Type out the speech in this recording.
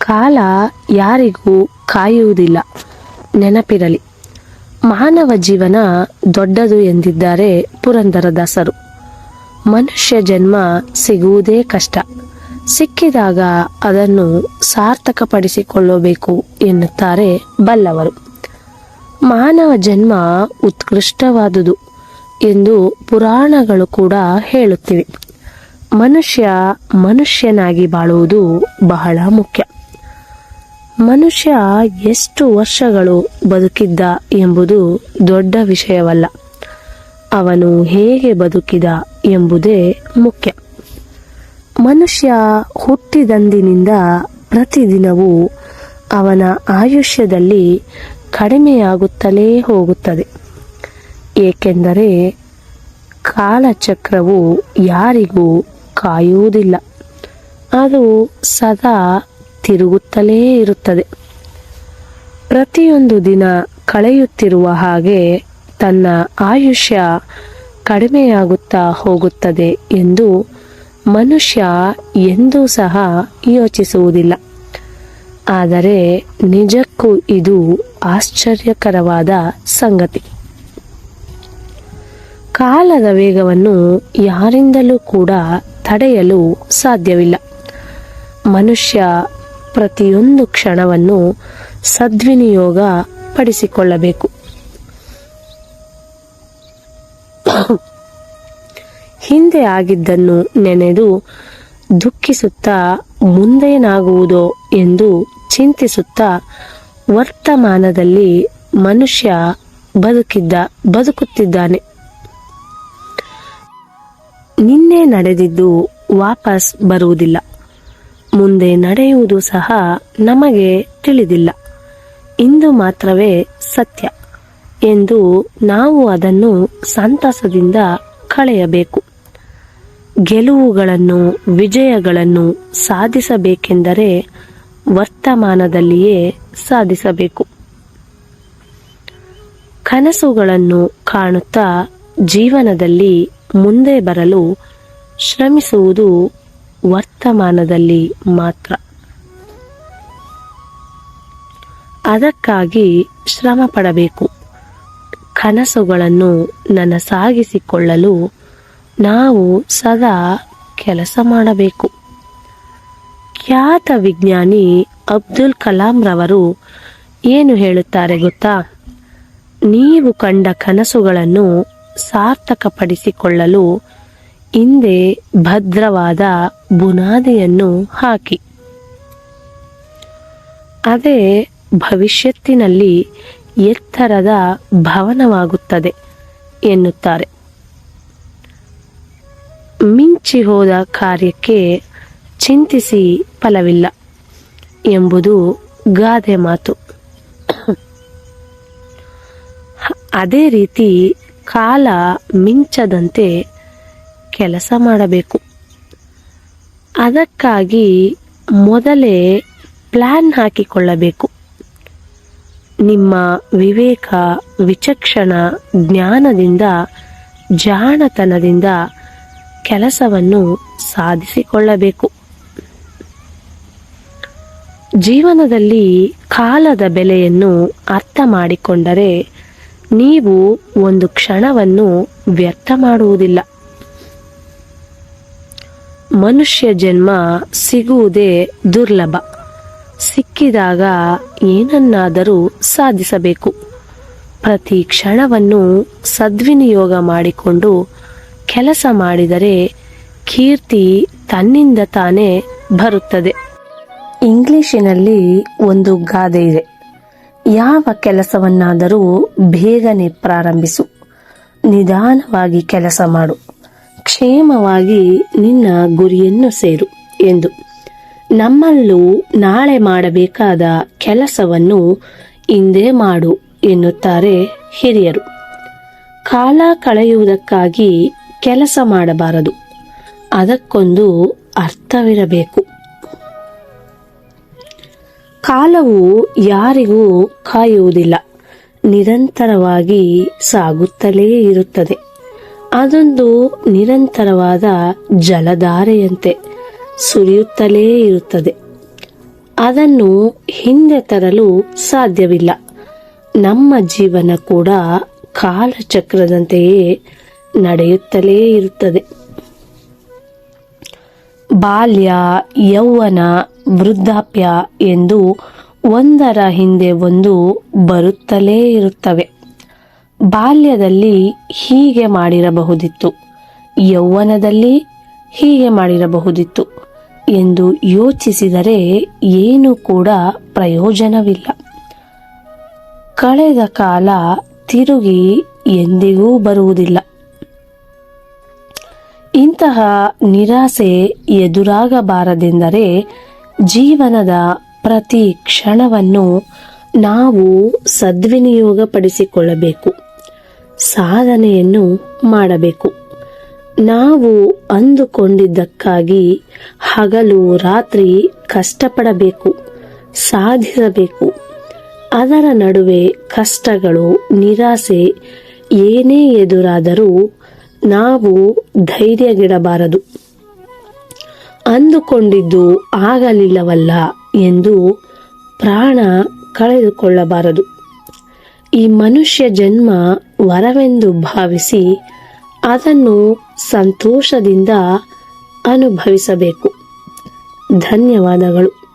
ಕಾಲ ಯಾರಿಗೂ ಕಾಯುವುದಿಲ್ಲ. ನೆನಪಿರಲಿ, ಮಾನವ ಜೀವನ ದೊಡ್ಡದು ಎಂದಿದ್ದಾರೆ ಪುರಂದರದಾಸರು. ಮನುಷ್ಯ ಜನ್ಮ ಸಿಗುವುದೇ ಕಷ್ಟ. ಸಿಕ್ಕಿದಾಗ ಅದನ್ನು ಸಾರ್ಥಕಪಡಿಸಿಕೊಳ್ಳಬೇಕು ಎನ್ನುತ್ತಾರೆ ಬಲ್ಲವರು. ಮಾನವ ಜನ್ಮ ಉತ್ಕೃಷ್ಟವಾದುದು ಎಂದು ಪುರಾಣಗಳು ಕೂಡ ಹೇಳುತ್ತಿವೆ. ಮನುಷ್ಯ ಮನುಷ್ಯನಾಗಿ ಬಾಳುವುದು ಬಹಳ ಮುಖ್ಯ. ಮನುಷ್ಯ ಎಷ್ಟು ವರ್ಷಗಳು ಬದುಕಿದ್ದ ಎಂಬುದು ದೊಡ್ಡ ವಿಷಯವಲ್ಲ, ಅವನು ಹೇಗೆ ಬದುಕಿದ ಎಂಬುದೇ ಮುಖ್ಯ. ಮನುಷ್ಯ ಹುಟ್ಟಿದಂದಿನಿಂದ ಪ್ರತಿದಿನವೂ ಅವನ ಆಯುಷ್ಯದಲ್ಲಿ ಕಡಿಮೆಯಾಗುತ್ತಲೇ ಹೋಗುತ್ತದೆ. ಏಕೆಂದರೆ ಕಾಲಚಕ್ರವು ಯಾರಿಗೂ ಕಾಯುವುದಿಲ್ಲ, ಅದು ಸದಾ ತಿರುಗುತ್ತಲೇ ಇರುತ್ತದೆ. ಪ್ರತಿಯೊಂದು ದಿನ ಕಳೆಯುತ್ತಿರುವ ಹಾಗೆ ತನ್ನ ಆಯುಷ್ಯ ಕಡಿಮೆಯಾಗುತ್ತಾ ಹೋಗುತ್ತದೆ ಎಂದು ಮನುಷ್ಯ ಎಂದೂ ಸಹ ಯೋಚಿಸುವುದಿಲ್ಲ. ಆದರೆ ನಿಜಕ್ಕೂ ಇದು ಆಶ್ಚರ್ಯಕರವಾದ ಸಂಗತಿ. ಕಾಲದ ವೇಗವನ್ನು ಯಾರಿಂದಲೂ ಕೂಡ ತಡೆಯಲು ಸಾಧ್ಯವಿಲ್ಲ. ಮನುಷ್ಯ ಪ್ರತಿಯೊಂದು ಕ್ಷಣವನ್ನು ಸದ್ವಿನಿಯೋಗ ಪಡಿಸಿಕೊಳ್ಳಬೇಕು. ಹಿಂದೆ ಆಗಿದ್ದನ್ನು ನೆನೆದು ದುಃಖಿಸುತ್ತಾ ಮುಂದೇನಾಗುವುದೋ ಎಂದು ಚಿಂತಿಸುತ್ತಾ ವರ್ತಮಾನದಲ್ಲಿ ಮನುಷ್ಯ ಬದುಕುತ್ತಿದ್ದಾನೆ. ನಿನ್ನೆ ನಡೆದಿದ್ದು ವಾಪಸ್ ಬರುವುದಿಲ್ಲ, ಮುಂದೆ ನಡೆಯುವುದು ಸಹ ನಮಗೆ ತಿಳಿದಿಲ್ಲ. ಇಂದು ಮಾತ್ರವೇ ಸತ್ಯ ಎಂದು ನಾವು ಅದನ್ನು ಸಂತಸದಿಂದ ಕಳೆಯಬೇಕು. ಗೆಲುವುಗಳನ್ನು, ವಿಜಯಗಳನ್ನು ಸಾಧಿಸಬೇಕೆಂದರೆ ವರ್ತಮಾನದಲ್ಲಿಯೇ ಸಾಧಿಸಬೇಕು. ಕನಸುಗಳನ್ನು ಕಾಣುತ್ತಾ ಜೀವನದಲ್ಲಿ ಮುಂದೆ ಬರಲು ಶ್ರಮಿಸುವುದು ವರ್ತಮಾನದಲ್ಲಿ ಮಾತ್ರ. ಅದಕ್ಕಾಗಿ ಶ್ರಮ ಪಡಬೇಕು. ಕನಸುಗಳನ್ನು ನನಸಾಗಿಸಿಕೊಳ್ಳಲು ನಾವು ಸದಾ ಕೆಲಸ ಮಾಡಬೇಕು. ಖ್ಯಾತ ವಿಜ್ಞಾನಿ ಅಬ್ದುಲ್ ಕಲಾಂ ರವರು ಏನು ಹೇಳುತ್ತಾರೆ ಗೊತ್ತಾ? ನೀವು ಕಂಡ ಕನಸುಗಳನ್ನು ಸಾರ್ಥಕಪಡಿಸಿಕೊಳ್ಳಲು ಹಿಂದೆ ಭದ್ರವಾದ ಬುನಾದಿಯನ್ನು ಹಾಕಿ. ಅದೇ ಭವಿಷ್ಯತ್ತಿನಲ್ಲಿ ಎತ್ತರದ ಭವನವಾಗುತ್ತದೆ ಎನ್ನುತ್ತಾರೆ. ಮಿಂಚಿ ಹೋದ ಕಾರ್ಯಕ್ಕೆ ಚಿಂತಿಸಿ ಫಲವಿಲ್ಲ ಎಂಬುದು ಗಾದೆ ಮಾತು. ಅದೇ ರೀತಿ ಕಾಲ ಮಿಂಚದಂತೆ ಕೆಲಸ ಮಾಡಬೇಕು. ಅದಕ್ಕಾಗಿ ಮೊದಲೇ ಪ್ಲಾನ್ ಹಾಕಿಕೊಳ್ಳಬೇಕು. ನಿಮ್ಮ ವಿವೇಕ, ವಿಚಕ್ಷಣ ಜ್ಞಾನದಿಂದ, ಜಾಣತನದಿಂದ ಕೆಲಸವನ್ನು ಸಾಧಿಸಿಕೊಳ್ಳಬೇಕು. ಜೀವನದಲ್ಲಿ ಕಾಲದ ಬೆಲೆಯನ್ನು ಅರ್ಥ ಮಾಡಿಕೊಂಡರೆ ನೀವು ಒಂದು ಕ್ಷಣವನ್ನು ವ್ಯರ್ಥ ಮಾಡುವುದಿಲ್ಲ. ಮನುಷ್ಯ ಜನ್ಮ ಸಿಗುವುದೇ ದುರ್ಲಭ. ಸಿಕ್ಕಿದಾಗ ಏನನ್ನಾದರೂ ಸಾಧಿಸಬೇಕು. ಪ್ರತಿ ಕ್ಷಣವನ್ನು ಸದ್ವಿನಿಯೋಗ ಮಾಡಿಕೊಂಡು ಕೆಲಸ ಮಾಡಿದರೆ ಕೀರ್ತಿ ತನ್ನಿಂದ ತಾನೇ ಬರುತ್ತದೆ. ಇಂಗ್ಲಿಷಿನಲ್ಲಿ ಒಂದು ಗಾದೆ ಇದೆ, ಯಾವ ಕೆಲಸವನ್ನಾದರೂ ಬೇಗನೆ ಪ್ರಾರಂಭಿಸು, ನಿಧಾನವಾಗಿ ಕೆಲಸ ಮಾಡು, ಕ್ಷೇಮವಾಗಿ ನಿನ್ನ ಗುರಿಯನ್ನು ಸೇರು ಎಂದು. ನಮ್ಮಲ್ಲೂ ನಾಳೆ ಮಾಡಬೇಕಾದ ಕೆಲಸವನ್ನು ಇಂದೇ ಮಾಡು ಎನ್ನುತ್ತಾರೆ ಹಿರಿಯರು. ಕಾಲ ಕಳೆಯುವುದಕ್ಕಾಗಿ ಕೆಲಸ ಮಾಡಬಾರದು, ಅದಕ್ಕೊಂದು ಅರ್ಥವಿರಬೇಕು. ಕಾಲವು ಯಾರಿಗೂ ಕಾಯುವುದಿಲ್ಲ, ನಿರಂತರವಾಗಿ ಸಾಗುತ್ತಲೇ ಇರುತ್ತದೆ. ಅದೊಂದು ನಿರಂತರವಾದ ಜಲಧಾರೆಯಂತೆ ಸುರಿಯುತ್ತಲೇ ಇರುತ್ತದೆ. ಅದನ್ನು ಹಿಂದೆ ತರಲು ಸಾಧ್ಯವಿಲ್ಲ. ನಮ್ಮ ಜೀವನ ಕೂಡ ಕಾಲಚಕ್ರದಂತೆಯೇ ನಡೆಯುತ್ತಲೇ ಇರುತ್ತದೆ. ಬಾಲ್ಯ, ಯೌವನ, ವೃದ್ಧಾಪ್ಯ ಎಂದು ಒಂದರ ಹಿಂದೆ ಒಂದು ಬರುತ್ತಲೇ ಇರುತ್ತವೆ. ಬಾಲ್ಯದಲ್ಲಿ ಹೀಗೆ ಮಾಡಿರಬಹುದಿತ್ತು, ಯೌವನದಲ್ಲಿ ಹೀಗೆ ಮಾಡಿರಬಹುದಿತ್ತು ಎಂದು ಯೋಚಿಸಿದರೆ ಏನೂ ಕೂಡ ಪ್ರಯೋಜನವಿಲ್ಲ. ಕಳೆದ ಕಾಲ ತಿರುಗಿ ಎಂದಿಗೂ ಬರುವುದಿಲ್ಲ. ಇಂತಹ ನಿರಾಸೆ ಎದುರಾಗಬಾರದೆಂದರೆ ಜೀವನದ ಪ್ರತಿ ಕ್ಷಣವನ್ನು ನಾವು ಸದ್ವಿನಿಯೋಗಪಡಿಸಿಕೊಳ್ಳಬೇಕು, ಸಾಧನೆಯನ್ನು ಮಾಡಬೇಕು. ನಾವು ಅಂದುಕೊಂಡಿದ್ದಕ್ಕಾಗಿ ಹಗಲು ರಾತ್ರಿ ಕಷ್ಟಪಡಬೇಕು, ಸಾಧಿಸಬೇಕು. ಅದರ ನಡುವೆ ಕಷ್ಟಗಳು, ನಿರಾಸೆ ಏನೇ ಎದುರಾದರೂ ನಾವು ಧೈರ್ಯಗೆಡಬಾರದು. ಅಂದುಕೊಂಡಿದ್ದು ಆಗಲಿಲ್ಲವಲ್ಲ ಎಂದು ಪ್ರಾಣ ಕಳೆದುಕೊಳ್ಳಬಾರದು. ಈ ಮನುಷ್ಯ ಜನ್ಮ ವರವೆಂದು ಭಾವಿಸಿ ಅದನ್ನು ಸಂತೋಷದಿಂದ ಅನುಭವಿಸಬೇಕು. ಧನ್ಯವಾದಗಳು.